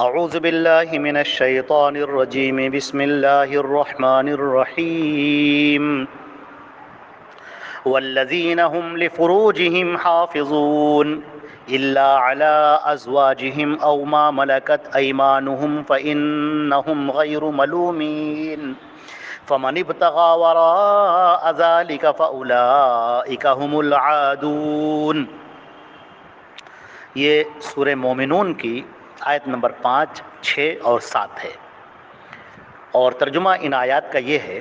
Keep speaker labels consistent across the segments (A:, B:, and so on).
A: اعوذ باللہ من الشیطان الرجیم بسم اللہ الرحمن الرحیم والذین هم لفروجهم حافظون الا على ازواجهم او ما ملكت ايمانهم فانهم غير ملومين فمن ابتغى وراء ذلك فاولئك هم العادون۔ یہ سورہ مومنون کی آیت نمبر 5، 6 اور 7 ہے، اور ترجمہ ان آیات کا یہ ہے: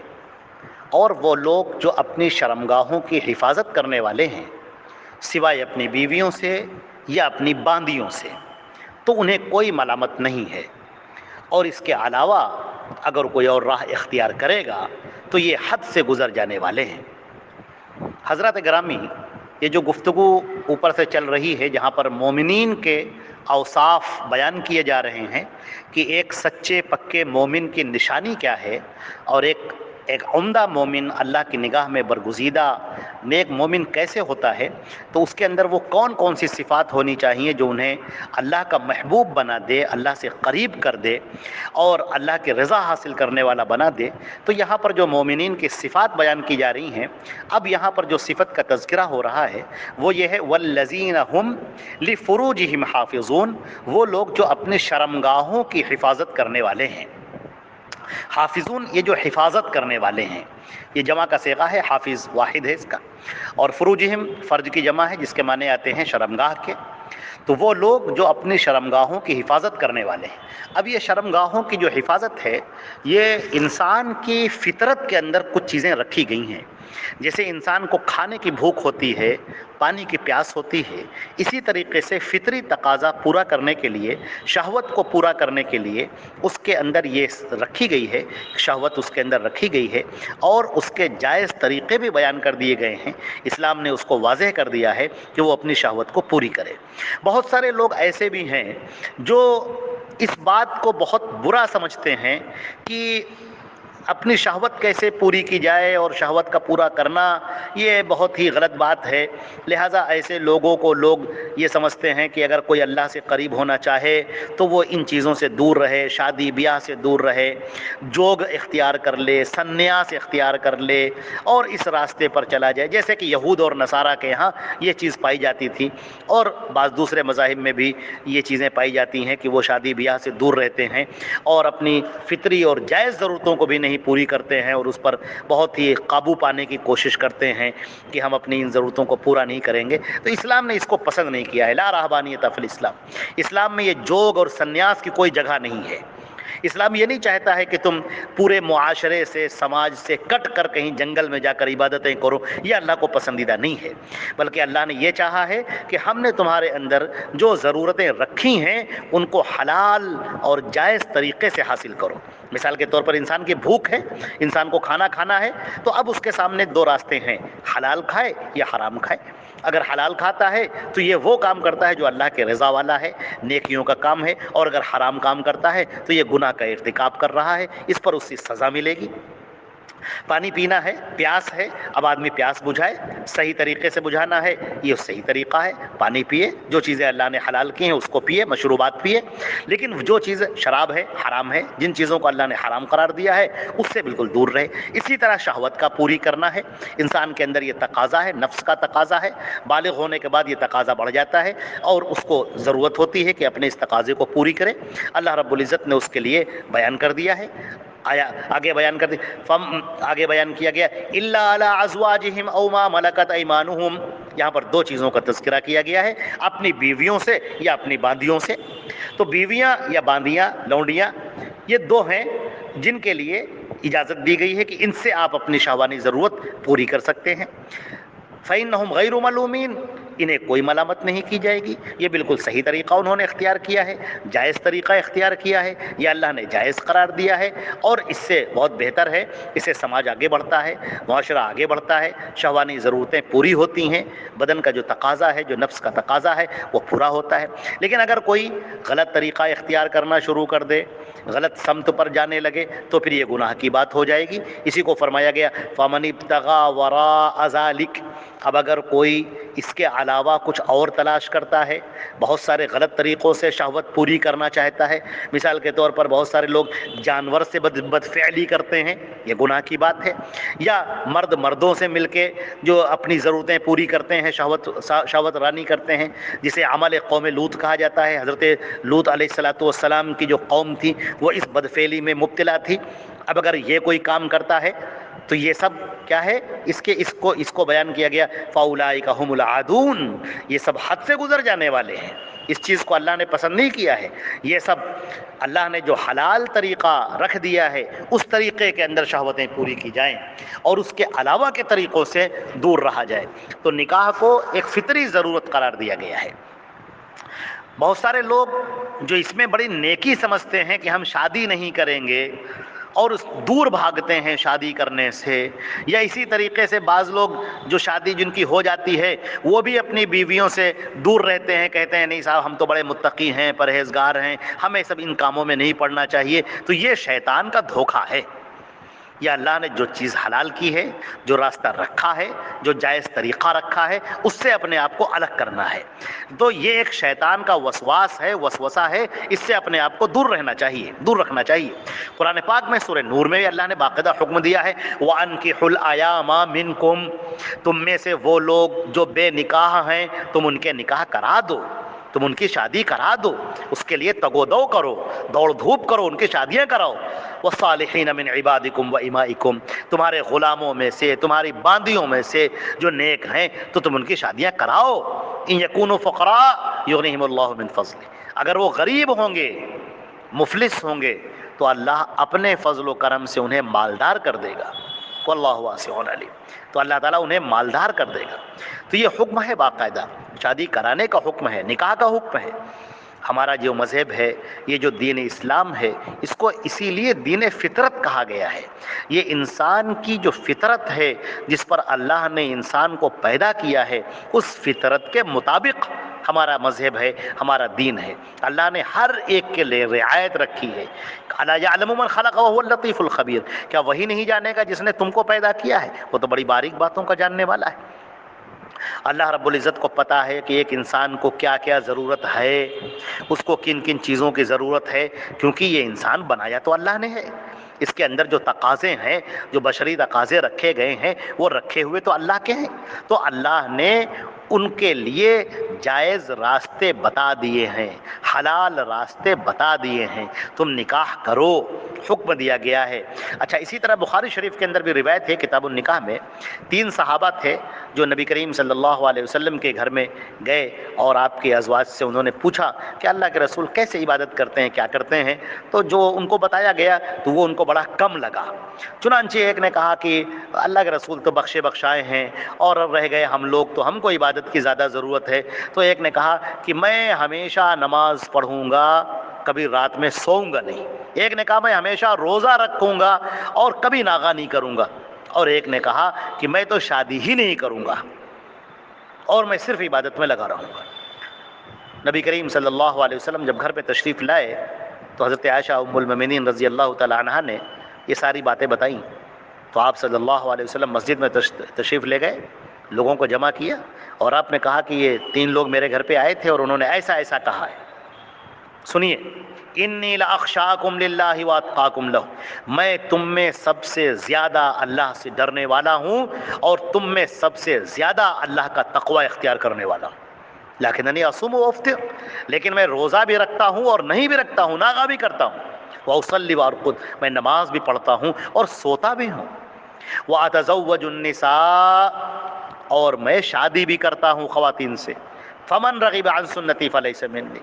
A: اور وہ لوگ جو اپنی شرمگاہوں کی حفاظت کرنے والے ہیں سوائے اپنی بیویوں سے یا اپنی باندیوں سے، تو انہیں کوئی ملامت نہیں ہے، اور اس کے علاوہ اگر کوئی اور راہ اختیار کرے گا تو یہ حد سے گزر جانے والے ہیں۔ حضرات گرامی، یہ جو گفتگو اوپر سے چل رہی ہے، جہاں پر مومنین کے اوصاف بیان کیے جا رہے ہیں کہ ایک سچے پکے مومن کی نشانی کیا ہے، اور ایک عمدہ مومن، اللہ کی نگاہ میں برگزیدہ نیک مومن کیسے ہوتا ہے، تو اس کے اندر وہ کون کون سی صفات ہونی چاہیے جو انہیں اللہ کا محبوب بنا دے، اللہ سے قریب کر دے اور اللہ کی رضا حاصل کرنے والا بنا دے۔ تو یہاں پر جو مومنین کی صفات بیان کی جا رہی ہیں، اب یہاں پر جو صفت کا تذکرہ ہو رہا ہے وہ یہ ہے: والذین هم لفروجهم حافظون، وہ لوگ جو اپنے شرمگاہوں کی حفاظت کرنے والے ہیں۔ حافظون، یہ جو حفاظت کرنے والے ہیں، یہ جمع کا صیغہ ہے، حافظ واحد ہے اس کا، اور فروجہم فرج کی جمع ہے جس کے معنی آتے ہیں شرمگاہ کے۔ تو وہ لوگ جو اپنی شرمگاہوں کی حفاظت کرنے والے ہیں۔ اب یہ شرمگاہوں کی جو حفاظت ہے، یہ انسان کی فطرت کے اندر کچھ چیزیں رکھی گئی ہیں۔ جیسے انسان کو کھانے کی بھوک ہوتی ہے، پانی کی پیاس ہوتی ہے، اسی طریقے سے فطری تقاضا پورا کرنے کے لیے، شہوت کو پورا کرنے کے لیے اس کے اندر یہ رکھی گئی ہے، شہوت اس کے اندر رکھی گئی ہے، اور اس کے جائز طریقے بھی بیان کر دیے گئے ہیں۔ اسلام نے اس کو واضح کر دیا ہے کہ وہ اپنی شہوت کو پوری کرے۔ بہت سارے لوگ ایسے بھی ہیں جو اس بات کو بہت برا سمجھتے ہیں کہ اپنی شہوت کیسے پوری کی جائے، اور شہوت کا پورا کرنا یہ بہت ہی غلط بات ہے۔ لہٰذا ایسے لوگوں کو لوگ یہ سمجھتے ہیں کہ اگر کوئی اللہ سے قریب ہونا چاہے تو وہ ان چیزوں سے دور رہے، شادی بیاہ سے دور رہے، جوگ اختیار کر لے، سنیاس اختیار کر لے اور اس راستے پر چلا جائے، جیسے کہ یہود اور نصارہ کے ہاں یہ چیز پائی جاتی تھی، اور بعض دوسرے مذاہب میں بھی یہ چیزیں پائی جاتی ہیں کہ وہ شادی بیاہ سے دور رہتے ہیں اور اپنی فطری اور جائز ضرورتوں کو بھی نہیں پوری کرتے ہیں، اور اس پر بہت ہی قابو پانے کی کوشش کرتے ہیں کہ ہم اپنی ان ضرورتوں کو پورا نہیں کریں گے۔ تو اسلام نے اس کو پسند نہیں کیا ہے۔ لا رہبانیت فی الاسلام، اسلام میں یہ جوگ اور سنیاس کی کوئی جگہ نہیں ہے۔ اسلام یہ نہیں چاہتا ہے کہ تم پورے معاشرے سے، سماج سے کٹ کر کہیں جنگل میں جا کر عبادتیں کرو، یہ اللہ کو پسندیدہ نہیں ہے، بلکہ اللہ نے یہ چاہا ہے کہ ہم نے تمہارے اندر جو ضرورتیں رکھی ہیں ان کو حلال اور جائز طریقے سے حاصل کرو۔ مثال کے طور پر انسان کی بھوک ہے، انسان کو کھانا کھانا ہے، تو اب اس کے سامنے دو راستے ہیں: حلال کھائے یا حرام کھائے۔ اگر حلال کھاتا ہے تو یہ وہ کام کرتا ہے جو اللہ کے رضا والا ہے، نیکیوں کا کام ہے، اور اگر حرام کام کرتا ہے تو یہ گناہ کا ارتکاب کر رہا ہے، اس پر اس کی سزا ملے گی۔ پانی پینا ہے، پیاس ہے، اب آدمی پیاس بجھائے، صحیح طریقے سے بجھانا ہے، یہ صحیح طریقہ ہے، پانی پیے، جو چیزیں اللہ نے حلال کی ہیں اس کو پیے، مشروبات پیے۔ لیکن جو چیز شراب ہے، حرام ہے، جن چیزوں کو اللہ نے حرام قرار دیا ہے اس سے بالکل دور رہے۔ اسی طرح شہوت کا پوری کرنا ہے، انسان کے اندر یہ تقاضا ہے، نفس کا تقاضا ہے، بالغ ہونے کے بعد یہ تقاضا بڑھ جاتا ہے اور اس کو ضرورت ہوتی ہے کہ اپنے اس تقاضے کو پوری کرے۔ اللہ رب العزت نے اس کے لیے بیان کر دیا ہے، آگے بیان کر دی، آگے بیان کیا گیا الا علی ازواجہم او ما ملکت ایمانہم، یہاں پر دو چیزوں کا تذکرہ کیا گیا ہے: اپنی بیویوں سے یا اپنی باندیوں سے۔ تو بیویاں یا باندیاں، لونڈیاں، یہ دو ہیں جن کے لیے اجازت دی گئی ہے کہ ان سے آپ اپنی شہوانی ضرورت پوری کر سکتے ہیں۔ فَإِنَّهُمْ غَيْرُ مَلُومِينَ، انہیں کوئی ملامت نہیں کی جائے گی، یہ بالکل صحیح طریقہ انہوں نے اختیار کیا ہے، جائز طریقہ اختیار کیا ہے، یہ اللہ نے جائز قرار دیا ہے، اور اس سے بہت بہتر ہے، اس سے سماج آگے بڑھتا ہے، معاشرہ آگے بڑھتا ہے، شہوانی ضرورتیں پوری ہوتی ہیں، بدن کا جو تقاضا ہے، جو نفس کا تقاضا ہے وہ پورا ہوتا ہے۔ لیکن اگر کوئی غلط طریقہ اختیار کرنا شروع کر دے، غلط سمت پر جانے لگے، تو پھر یہ گناہ کی بات ہو جائے گی۔ اسی کو فرمایا گیا فَمَنِ ابْتَغَىٰ وَرَاءَ ذَلِكَ، اب اگر کوئی اس کے علاوہ کچھ اور تلاش کرتا ہے، بہت سارے غلط طریقوں سے شہوت پوری کرنا چاہتا ہے، مثال کے طور پر بہت سارے لوگ جانور سے بدفعلی کرتے ہیں، یہ گناہ کی بات ہے، یا مرد مردوں سے مل کے جو اپنی ضرورتیں پوری کرتے ہیں، شہوت رانی کرتے ہیں، جسے عمل قوم لوط کہا جاتا ہے۔ حضرت لوط علیہ السلام کی جو قوم تھی وہ اس بدفعلی میں مبتلا تھی۔ اب اگر یہ کوئی کام کرتا ہے تو یہ سب کیا ہے، اس کو بیان کیا گیا فاولئک ھم العادون، یہ سب حد سے گزر جانے والے ہیں، اس چیز کو اللہ نے پسند نہیں کیا ہے۔ یہ سب اللہ نے جو حلال طریقہ رکھ دیا ہے اس طریقے کے اندر شہوتیں پوری کی جائیں اور اس کے علاوہ کے طریقوں سے دور رہا جائے۔ تو نکاح کو ایک فطری ضرورت قرار دیا گیا ہے۔ بہت سارے لوگ جو اس میں بڑی نیکی سمجھتے ہیں کہ ہم شادی نہیں کریں گے اور دور بھاگتے ہیں شادی کرنے سے، یا اسی طریقے سے بعض لوگ جو شادی جن کی ہو جاتی ہے وہ بھی اپنی بیویوں سے دور رہتے ہیں، کہتے ہیں نہیں صاحب ہم تو بڑے متقی ہیں، پرہیزگار ہیں، ہمیں سب ان کاموں میں نہیں پڑنا چاہیے۔ تو یہ شیطان کا دھوکہ ہے۔ یا اللہ نے جو چیز حلال کی ہے، جو راستہ رکھا ہے، جو جائز طریقہ رکھا ہے، اس سے اپنے آپ کو الگ کرنا ہے۔ تو یہ ایک شیطان کا وسواس ہے، وسوسہ ہے، اس سے اپنے آپ کو دور رہنا چاہیے، دور رکھنا چاہیے۔ قرآن پاک میں سورہ نور میں بھی اللہ نے باقاعدہ حکم دیا ہے وَأَنكِحُوا الْأَيَامَ مِنكُمْ، تم میں سے وہ لوگ جو بے نکاح ہیں تم ان کے نکاح کرا دو، تم ان کی شادی کرا دو، اس کے لیے تگ و دو کرو، دوڑ دھوپ کرو، ان کی شادیاں کراؤ۔ وَالصَّالِحِينَ مِنْ عِبَادِكُمْ وَإِمَائِكُمْ، تمہارے غلاموں میں سے، تمہاری باندیوں میں سے جو نیک ہیں تو تم ان کی شادیاں کراؤ۔ إِن يَكُونُوا فُقَرَاءَ يُغْنِهِمُ اللَّهُ مِنْ فَضْلِهِ، اگر وہ غریب ہوں گے، مفلس ہوں گے تو اللہ اپنے فضل و کرم سے انہیں مالدار کر دے گا۔ واللہ واسع علیم، تو اللہ تعالیٰ انہیں مالدار کر دے گا۔ تو یہ حکم ہے، باقاعدہ شادی کرانے کا حکم ہے، نکاح کا حکم ہے۔ ہمارا جو مذہب ہے، یہ جو دین اسلام ہے، اس کو اسی لیے دین فطرت کہا گیا ہے۔ یہ انسان کی جو فطرت ہے جس پر اللہ نے انسان کو پیدا کیا ہے، اس فطرت کے مطابق ہمارا مذہب ہے، ہمارا دین ہے۔ اللہ نے ہر ایک کے لیے رعایت رکھی ہے۔ الا یعلم من خلق وهو اللطیف الخبیر، کیا وہی نہیں جانے گا جس نے تم کو پیدا کیا ہے؟ وہ تو بڑی باریک باتوں کا جاننے والا ہے۔ اللہ رب العزت کو پتہ ہے کہ ایک انسان کو کیا کیا ضرورت ہے، اس کو کن کن چیزوں کی ضرورت ہے، کیونکہ یہ انسان بنایا تو اللہ نے ہے۔ اس کے اندر جو تقاضے ہیں، جو بشری تقاضے رکھے گئے ہیں، وہ رکھے ہوئے تو اللہ کے ہیں۔ تو اللہ نے ان کے لیے جائز راستے بتا دیے ہیں، حلال راستے بتا دیے ہیں، تم نکاح کرو، حکم دیا گیا ہے۔ اچھا، اسی طرح بخاری شریف کے اندر بھی روایت ہے، کتاب النکاح میں 3 صحابہ تھے جو نبی کریم صلی اللہ علیہ وسلم کے گھر میں گئے اور آپ کے ازواج سے انہوں نے پوچھا کہ اللہ کے رسول کیسے عبادت کرتے ہیں، کیا کرتے ہیں؟ تو جو ان کو بتایا گیا تو وہ ان کو بڑا کم لگا۔ چنانچہ ایک نے کہا کہ اللہ کے رسول تو بخشے بخشائے ہیں اور رہ گئے ہم لوگ، تو ہم کو عبادت کی زیادہ ضرورت ہے۔ تو ایک نے کہا کہ میں ہمیشہ نماز پڑھوں گا، کبھی رات میں سوؤں گا نہیں۔ ایک نے کہا میں ہمیشہ روزہ رکھوں گا اور کبھی ناغہ نہیں کروں گا۔ اور ایک نے کہا کہ میں تو شادی ہی نہیں کروں گا اور میں صرف عبادت میں لگا رہوں گا۔ نبی کریم صلی اللہ علیہ وسلم جب گھر پہ تشریف لائے تو حضرت عائشہ ام المؤمنین رضی اللہ تعالی عنہا نے یہ ساری باتیں بتائیں۔ تو آپ صلی اللہ علیہ وسلم مسجد میں تشریف لے گئے، لوگوں کو جمع کیا اور آپ نے کہا کہ یہ 3 لوگ میرے گھر پہ آئے تھے اور انہوں نے ایسا ایسا کہا ہے، سنیے۔ انی لاخشاکم للہ واتقاکم لہ، میں تم میں سب سے زیادہ اللہ سے ڈرنے والا ہوں اور تم میں سب سے زیادہ اللہ کا تقوی اختیار کرنے والا ہوں۔ لیکننی اصوم و افطر، لیکن میں روزہ بھی رکھتا ہوں اور نہیں بھی رکھتا ہوں، ناغہ بھی کرتا ہوں۔ واصلی وارقد، میں نماز بھی پڑھتا ہوں اور سوتا بھی ہوں۔ واتزوج النساء، اور میں شادی بھی کرتا ہوں خواتین سے۔ فمن رغب عن سنتی فلیس منی،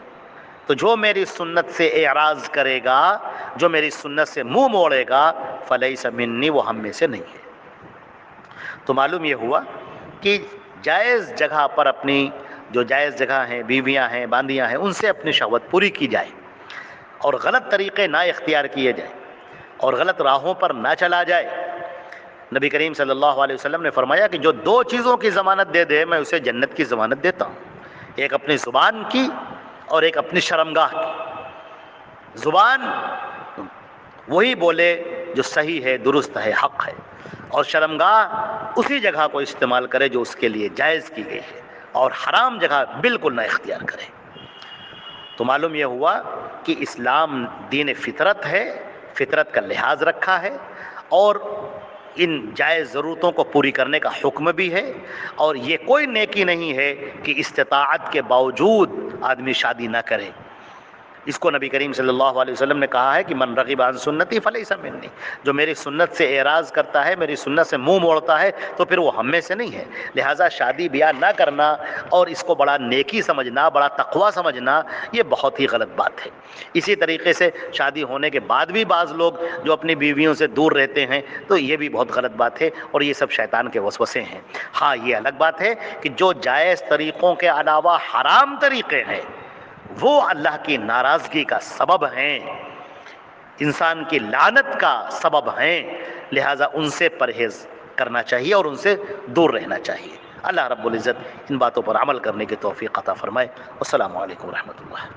A: تو جو میری سنت سے اعراض کرے گا، جو میری سنت سے منہ موڑے گا، فلیس منی، وہ ہم میں سے نہیں ہے۔ تو معلوم یہ ہوا کہ جائز جگہ پر اپنی جو جائز جگہ ہیں، بیویاں ہیں، باندیاں ہیں، ان سے اپنی شہوت پوری کی جائے اور غلط طریقے نہ اختیار کیے جائیں اور غلط راہوں پر نہ چلا جائے۔ نبی کریم صلی اللہ علیہ وسلم نے فرمایا کہ جو 2 چیزوں کی ضمانت دے دے میں اسے جنت کی ضمانت دیتا ہوں، ایک اپنی زبان کی اور ایک اپنی شرمگاہ کی۔ زبان وہی بولے جو صحیح ہے، درست ہے، حق ہے، اور شرمگاہ اسی جگہ کو استعمال کرے جو اس کے لیے جائز کی گئی ہے، اور حرام جگہ بالکل نہ اختیار کرے۔ تو معلوم یہ ہوا کہ اسلام دین فطرت ہے، فطرت کا لحاظ رکھا ہے، اور ان جائز ضرورتوں کو پوری کرنے کا حکم بھی ہے، اور یہ کوئی نیکی نہیں ہے کہ استطاعت کے باوجود آدمی شادی نہ کرے۔ اس کو نبی کریم صلی اللہ علیہ وسلم نے کہا ہے کہ من رغب عن سنتی فلیس منی، جو میری سنت سے اعراض کرتا ہے، میری سنت سے منہ موڑتا ہے، تو پھر وہ ہم میں سے نہیں ہے۔ لہٰذا شادی بیاہ نہ کرنا اور اس کو بڑا نیکی سمجھنا، بڑا تقویٰ سمجھنا، یہ بہت ہی غلط بات ہے۔ اسی طریقے سے شادی ہونے کے بعد بھی بعض لوگ جو اپنی بیویوں سے دور رہتے ہیں، تو یہ بھی بہت غلط بات ہے، اور یہ سب شیطان کے وسوسے ہیں۔ ہاں، یہ الگ بات ہے کہ جو جائز طریقوں کے علاوہ حرام طریقے ہیں، وہ اللہ کی ناراضگی کا سبب ہیں، انسان کی لعنت کا سبب ہیں، لہٰذا ان سے پرہیز کرنا چاہیے اور ان سے دور رہنا چاہیے۔ اللہ رب العزت ان باتوں پر عمل کرنے کی توفیق عطا فرمائے۔ السلام علیکم ورحمۃ اللہ۔